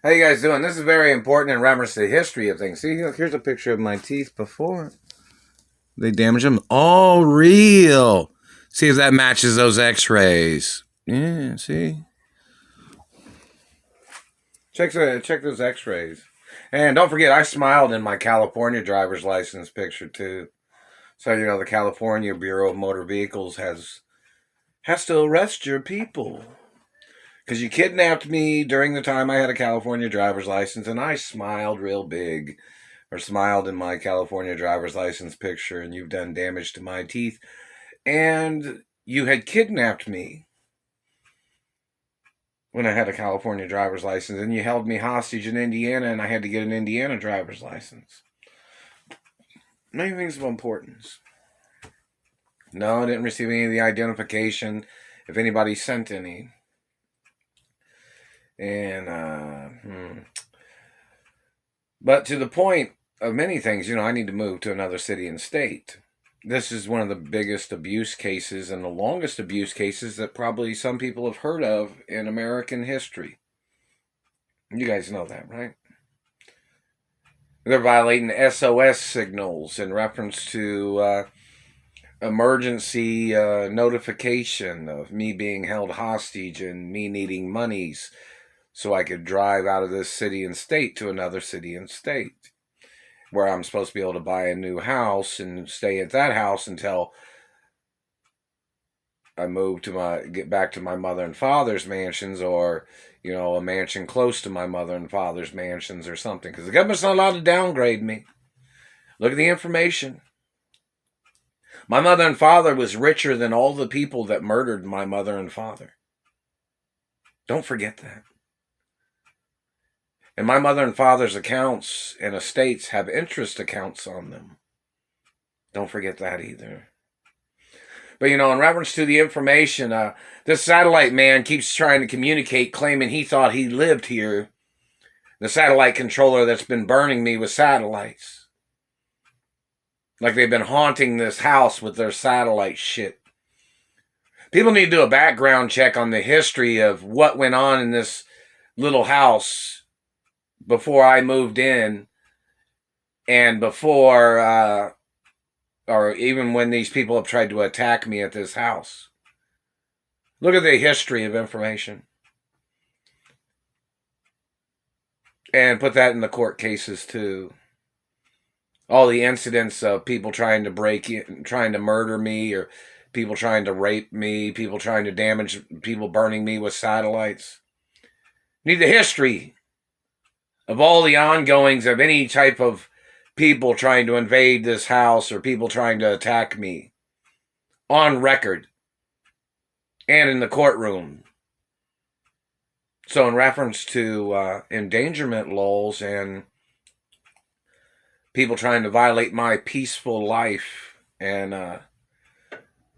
How you guys doing? This is very important in reference to the history of things. See, here's a picture of my teeth before they damage them. All real. See if that matches those x-rays. Yeah, see? Check those x-rays. And don't forget, I smiled in my California driver's license picture, too. So, you know, the California Bureau of Motor Vehicles has to arrest your people. Because you kidnapped me during the time I had a California driver's license, and I smiled real big, or smiled in my California driver's license picture, and you've done damage to my teeth. And you had kidnapped me when I had a California driver's license, and you held me hostage in Indiana, and I had to get an Indiana driver's license. Many things of importance. No, I didn't receive any of the identification, if anybody sent any. And, but to the point of many things, you know, I need to move to another city and state. This is one of the biggest abuse cases and the longest abuse cases that probably some people have heard of in American history. You guys know that, right? They're violating SOS signals in reference to emergency notification of me being held hostage and me needing monies so I could drive out of this city and state to another city and state, where I'm supposed to be able to buy a new house and stay at that house until I get back to my mother and father's mansions, or, you know, a mansion close to my mother and father's mansions or something, because the government's not allowed to downgrade me. Look at the information. My mother and father was richer than all the people that murdered my mother and father. Don't forget that. And my mother and father's accounts and estates have interest accounts on them. Don't forget that either. But, you know, in reference to the information, this satellite man keeps trying to communicate, claiming he thought he lived here. The satellite controller that's been burning me with satellites. Like they've been haunting this house with their satellite shit. People need to do a background check on the history of what went on in this little house before I moved in, and before, or even when these people have tried to attack me at this house. Look at the history of information. And put that in the court cases too. All the incidents of people trying to break in, trying to murder me, or people trying to rape me, people trying to damage, people burning me with satellites. Need the history of all the ongoings of any type of people trying to invade this house or people trying to attack me. On record. And in the courtroom. So in reference to endangerment laws and people trying to violate my peaceful life and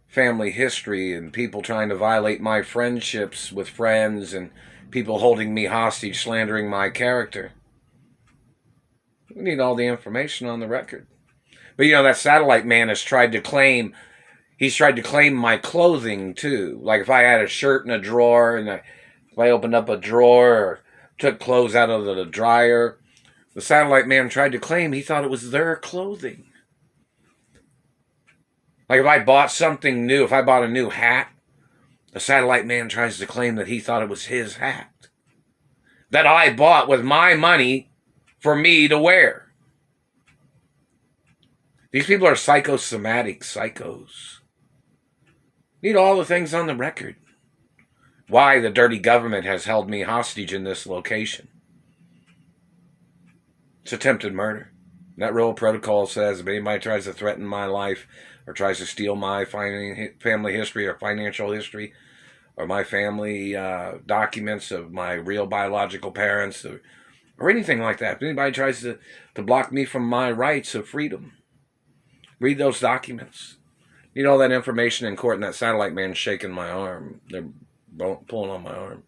family history, and people trying to violate my friendships with friends, and people holding me hostage, slandering my character. We need all the information on the record. But, you know, that satellite man has tried to claim, he's tried to claim my clothing, too. Like if I had a shirt in a drawer, and if I opened up a drawer or took clothes out of the dryer, the satellite man tried to claim he thought it was their clothing. Like if I bought something new, if I bought a new hat, the satellite man tries to claim that he thought it was his hat. That I bought with my money for me to wear. These people are psychosomatic psychos. Need all the things on the record. Why the dirty government has held me hostage in this location. It's attempted murder. That rule protocol says if anybody tries to threaten my life or tries to steal my family history or financial history or my family documents of my real biological parents or anything like that, if anybody tries to block me from my rights of freedom, read those documents. Need all that information in court, and that satellite man's shaking my arm. They're pulling on my arm.